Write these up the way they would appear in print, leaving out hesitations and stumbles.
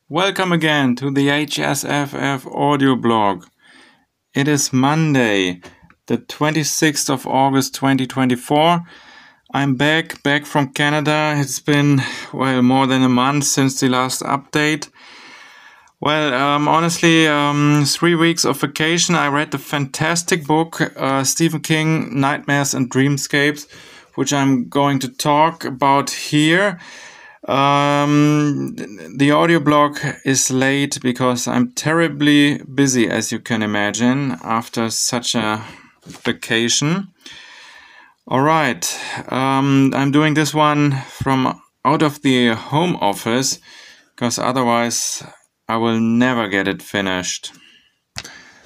Welcome again to the HSFF audio blog. It is Monday, the 26th of August 2024. I'm back from Canada. It's been, more than a month since the last update. Honestly, 3 weeks of vacation. I read the fantastic book, Stephen King, Nightmares and Dreamscapes, which I'm going to talk about here. The audio blog is late because I'm terribly busy, as you can imagine, after such a vacation. All right, I'm doing this one from out of the home office because otherwise I will never get it finished.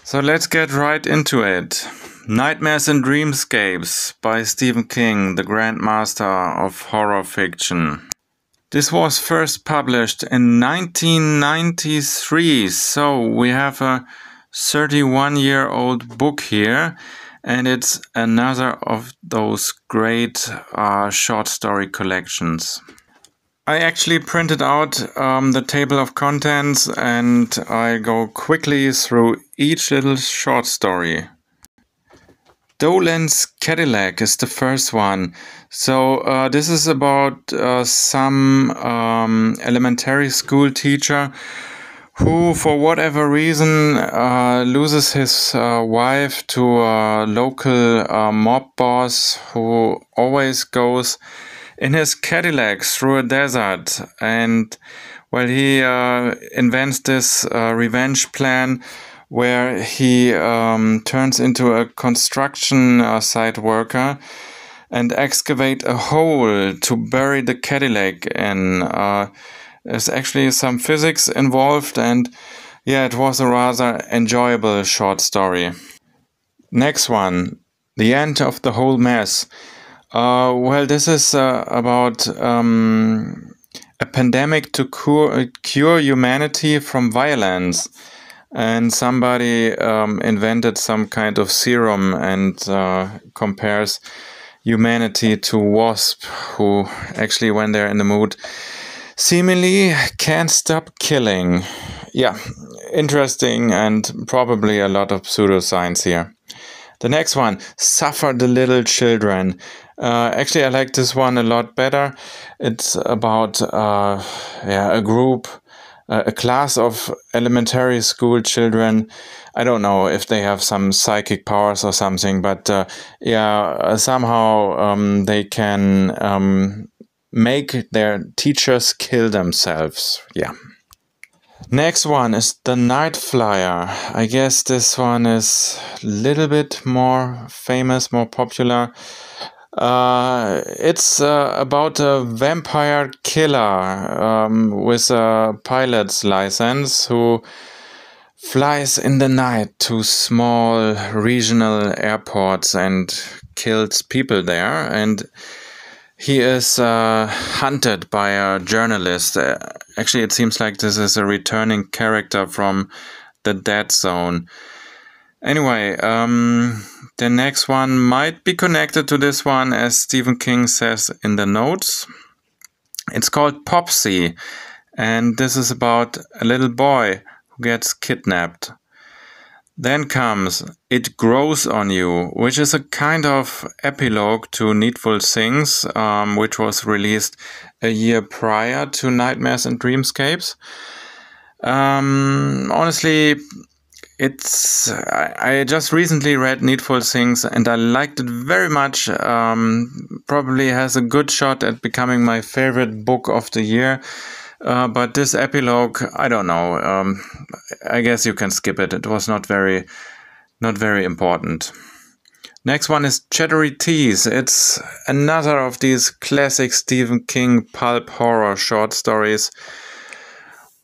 So let's get right into it. Nightmares and Dreamscapes by Stephen King, the grandmaster of horror fiction. This was first published in 1993, so we have a 31-year-old book here, and it's another of those great short story collections. I actually printed out the table of contents, and I go quickly through each little short story. Dolan's Cadillac is the first one. So this is about some elementary school teacher who, for whatever reason, loses his wife to a local mob boss who always goes in his Cadillac through a desert. And he invents this revenge plan where he turns into a construction site worker and excavate a hole to bury the Cadillac in. There's actually some physics involved, and it was a rather enjoyable short story. Next one, The End of the Whole Mess. This is about a pandemic to cure humanity from violence. And somebody invented some kind of serum and compares humanity to wasps, who actually, when they're in the mood, seemingly can't stop killing. Interesting, and probably a lot of pseudoscience here. The next one, Suffer the Little Children. Actually, I like this one a lot better. It's about a group, a class of elementary school children. I don't know if they have some psychic powers or something, but somehow they can make their teachers kill themselves. Next one is The Night Flyer. I guess this one is a little bit more famous, more popular. It's about a vampire killer with a pilot's license who flies in the night to small regional airports and kills people there. And he is hunted by a journalist. Actually, it seems like this is a returning character from the Dead Zone. Anyway, the next one might be connected to this one, as Stephen King says in the notes. It's called Popsy, and this is about a little boy who gets kidnapped. Then comes It Grows on You, which is a kind of epilogue to Needful Things, which was released a year prior to Nightmares and Dreamscapes. Honestly, I just recently read Needful Things and I liked it very much. Probably has a good shot at becoming my favorite book of the year. But this epilogue, I don't know. I guess you can skip it. It was not very important. Next one is Chattery Tease. It's another of these classic Stephen King pulp horror short stories.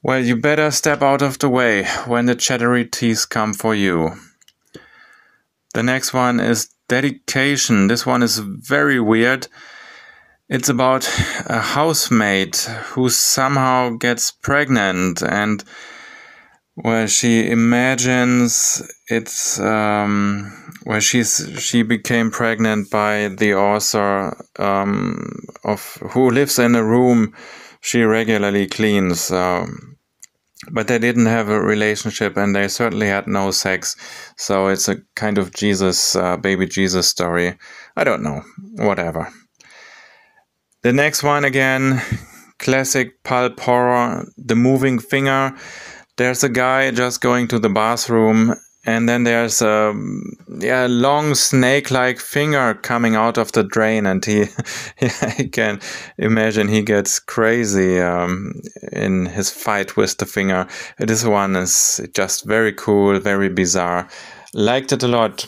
Well, you better step out of the way when the chattery teeth come for you. The next one is Dedication. This one is very weird. It's about a housemaid who somehow gets pregnant, and she imagines it's she became pregnant by the author of who lives in a room she regularly cleans. but they didn't have a relationship, and they certainly had no sex. So it's a kind of Jesus, baby Jesus story. I don't know, whatever. The next one again, classic pulp horror, The Moving Finger. There's a guy just going to the bathroom, and then there's a long snake-like finger coming out of the drain, and I can imagine he gets crazy in his fight with the finger. This one is just very cool, very bizarre. Liked it a lot.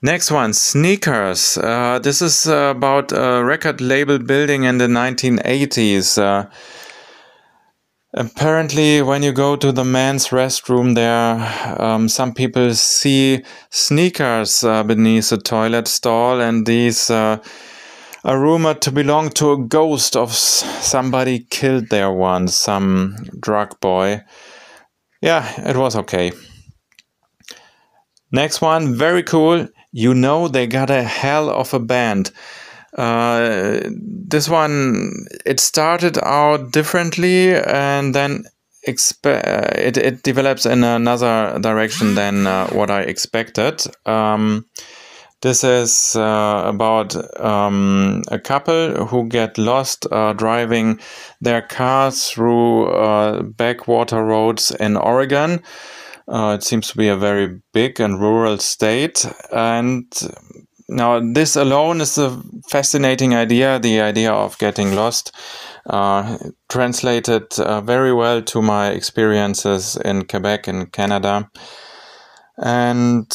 Next one, Sneakers. This is about a record label building in the 1980s. Apparently, when you go to the men's restroom there, some people see sneakers beneath the toilet stall, and these are rumored to belong to a ghost of somebody killed there once, some drug boy. Yeah, it was okay. Next one, very cool. You know they got a hell of a band. This one, it started out differently, and then it develops in another direction than what I expected. This is about a couple who get lost driving their cars through backwater roads in Oregon. It seems to be a very big and rural state, and now this alone is a fascinating idea, the idea of getting lost, translated very well to my experiences in Quebec in Canada. And,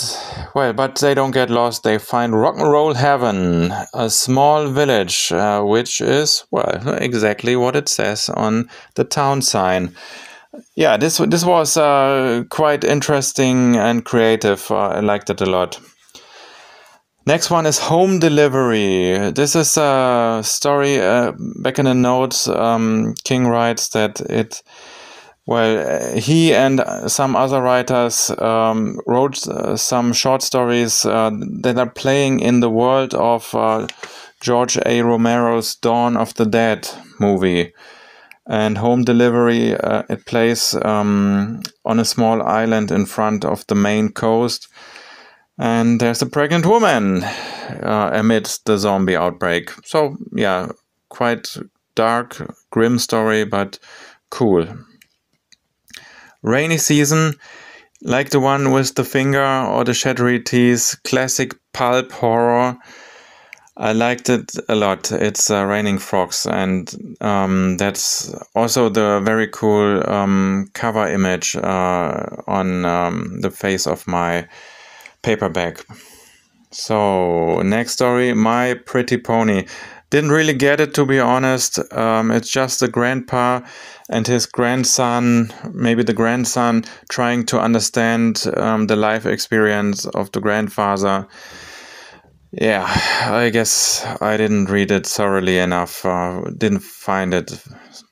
well, but they don't get lost, they find rock and roll heaven, a small village, which is, well, exactly what it says on the town sign. Yeah, this was quite interesting and creative. I liked it a lot. Next one is Home Delivery. This is a story back in the notes. King writes that he and some other writers wrote some short stories that are playing in the world of George A. Romero's Dawn of the Dead movie. And Home Delivery, it plays on a small island in front of the main coast. And there's a pregnant woman amidst the zombie outbreak. So, yeah, quite dark, grim story, but cool. Rainy Season, like the one with the finger or the shattery teeth, classic pulp horror. I liked it a lot. It's Raining Frogs, and that's also the very cool cover image on the face of my paperback. So, next story, My Pretty Pony. Didn't really get it, to be honest. It's just the grandpa and his grandson, maybe the grandson, trying to understand the life experience of the grandfather. Yeah, I guess I didn't read it thoroughly enough. Didn't find it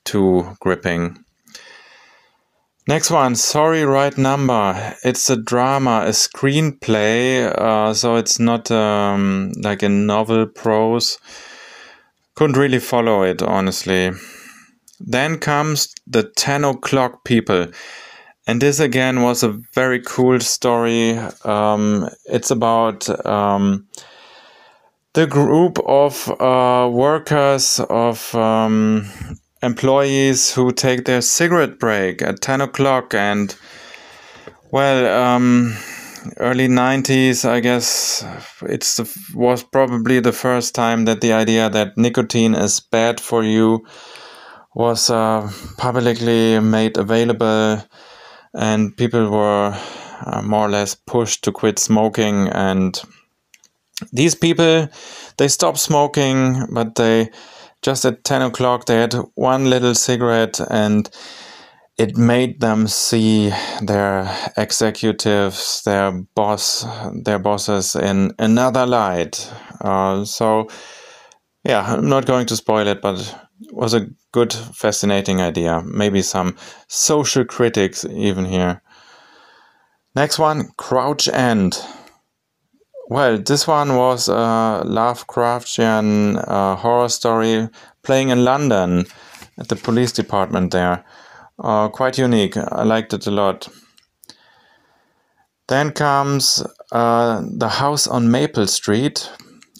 too gripping. Next one, Sorry, Right Number. It's a drama, a screenplay, so it's not like a novel prose. Couldn't really follow it, honestly. Then comes The 10 O'Clock People. And this again was a very cool story. It's about the group of workers, of employees who take their cigarette break at 10 o'clock. And, well, early 90s, I guess, was probably the first time that the idea that nicotine is bad for you was publicly made available, and people were more or less pushed to quit smoking. And these people, they stopped smoking, but they just at 10 o'clock they had one little cigarette, and it made them see their executives, their bosses in another light. So, yeah, I'm not going to spoil it, but it was a good, fascinating idea. Maybe some social critics even here. Next one, Crouch End. Well, this one was a Lovecraftian horror story playing in London at the police department there. Quite unique. I liked it a lot. Then comes The House on Maple Street.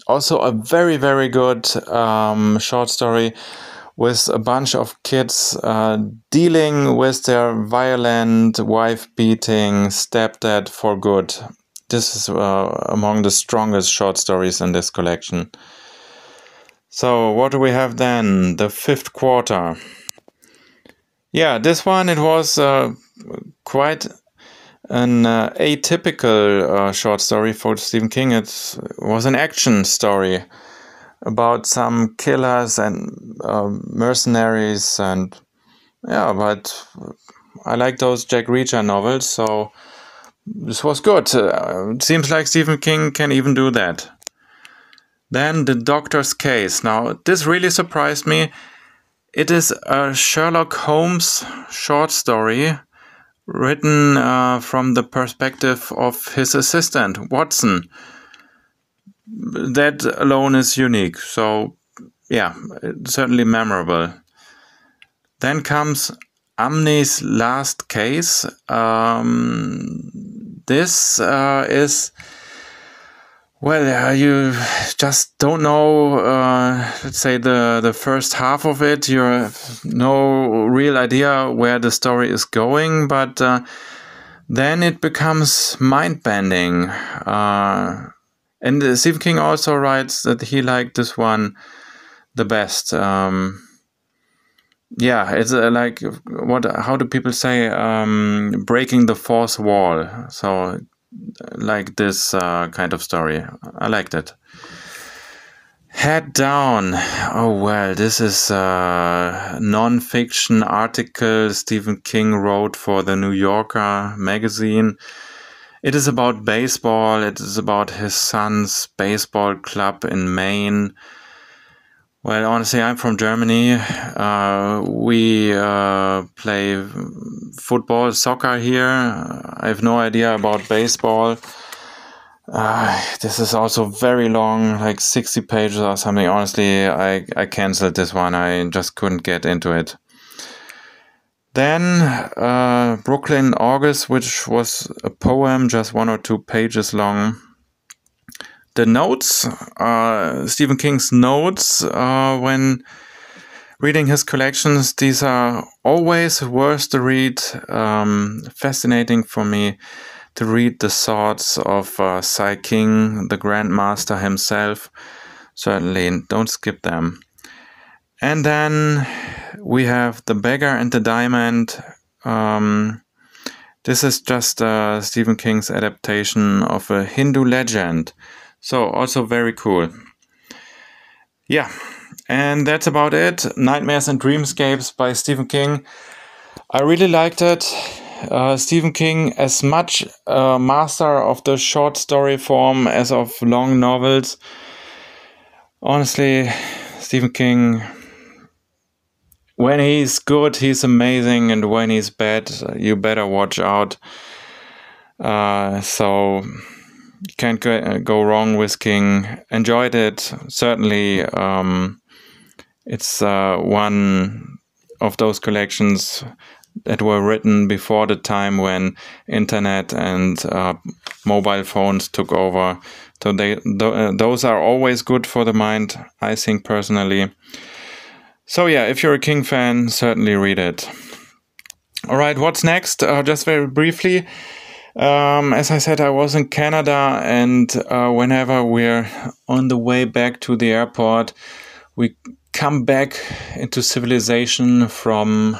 Also a very, very good short story with a bunch of kids dealing with their violent, wife-beating stepdad for good. This is among the strongest short stories in this collection. So what do we have then? The Fifth Quarter. Yeah, this one, it was quite an atypical short story for Stephen King. It was an action story about some killers and mercenaries, and yeah, but I like those Jack Reacher novels, so this was good. It seems like Stephen King can even do that. Then The Doctor's Case. Now, this really surprised me. It is a Sherlock Holmes short story written from the perspective of his assistant, Watson. That alone is unique. So, yeah, certainly memorable. Then comes Amne's Last Case. This is... Well, you just don't know, let's say, the first half of it. You have no real idea where the story is going, but then it becomes mind-bending. And Stephen King also writes that he liked this one the best. Yeah, it's like, how do people say, breaking the fourth wall. So like this kind of story. I liked it. Head Down. Oh, well, this is a non-fiction article Stephen King wrote for the New Yorker magazine. It is about baseball. It is about his son's baseball club in Maine. Well, honestly, I'm from Germany. We play football, soccer here. I have no idea about baseball. This is also very long, like 60 pages or something. Honestly, I canceled this one. I just couldn't get into it. Then Brooklyn August, which was a poem, just 1 or 2 pages long. The notes, Stephen King's notes when reading his collections, these are always worth to read. Fascinating for me to read the thoughts of Cy King, the Grandmaster himself. Certainly, don't skip them. And then we have The Beggar and the Diamond. This is just Stephen King's adaptation of a Hindu legend. So, also very cool. Yeah, and that's about it. Nightmares and Dreamscapes by Stephen King. I really liked it. Stephen King, as much master of the short story form as of long novels. Honestly, Stephen King, when he's good, he's amazing, and when he's bad, you better watch out. So... can't go wrong with King. Enjoyed it, certainly. It's one of those collections that were written before the time when internet and mobile phones took over. So those are always good for the mind, I think, personally. So yeah, if you're a King fan, certainly read it. All right, what's next? Just very briefly. As I said, I was in Canada, and whenever we're on the way back to the airport, we come back into civilization from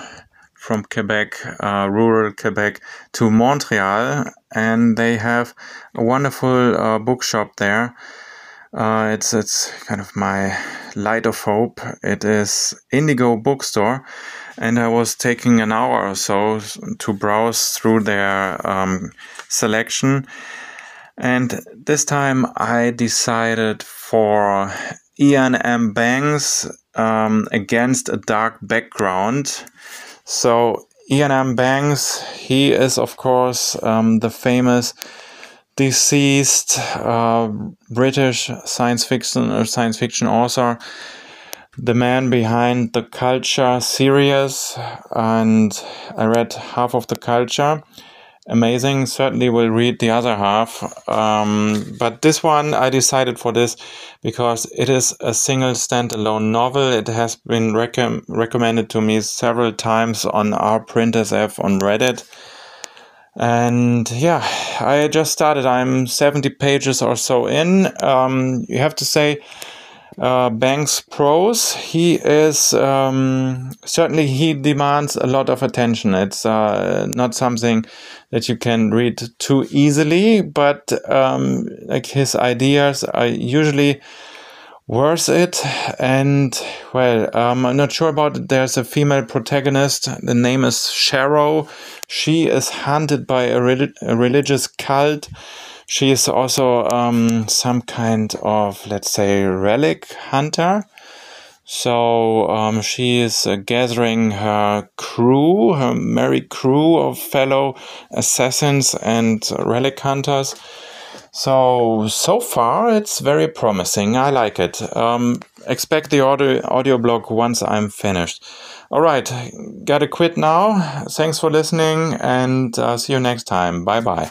Quebec, rural Quebec, to Montreal, and they have a wonderful bookshop there. It's kind of my light of hope. It is Indigo Bookstore. And I was taking an hour or so to browse through their selection. And this time I decided for Ian M. Banks, Against a Dark Background. So Ian M. Banks, he is of course the famous deceased British science fiction author. the man behind the Culture series, and I read half of the Culture. Amazing. Certainly will read the other half. But this one, I decided for this because it is a single standalone novel. It has been recommended to me several times on rprintSF on Reddit. And yeah, I just started. I'm 70 pages or so in. You have to say, Banks' prose, he is certainly, he demands a lot of attention. It's not something that you can read too easily, but like his ideas are usually worth it. And well, I'm not sure about it. There's a female protagonist. The name is Sharrow. She is hunted by a religious cult. She is also some kind of, let's say, relic hunter. So she is gathering her crew, her merry crew of fellow assassins and relic hunters. So far it's very promising. I like it. Expect the audio blog once I'm finished. All right, gotta quit now. Thanks for listening, and see you next time. Bye bye.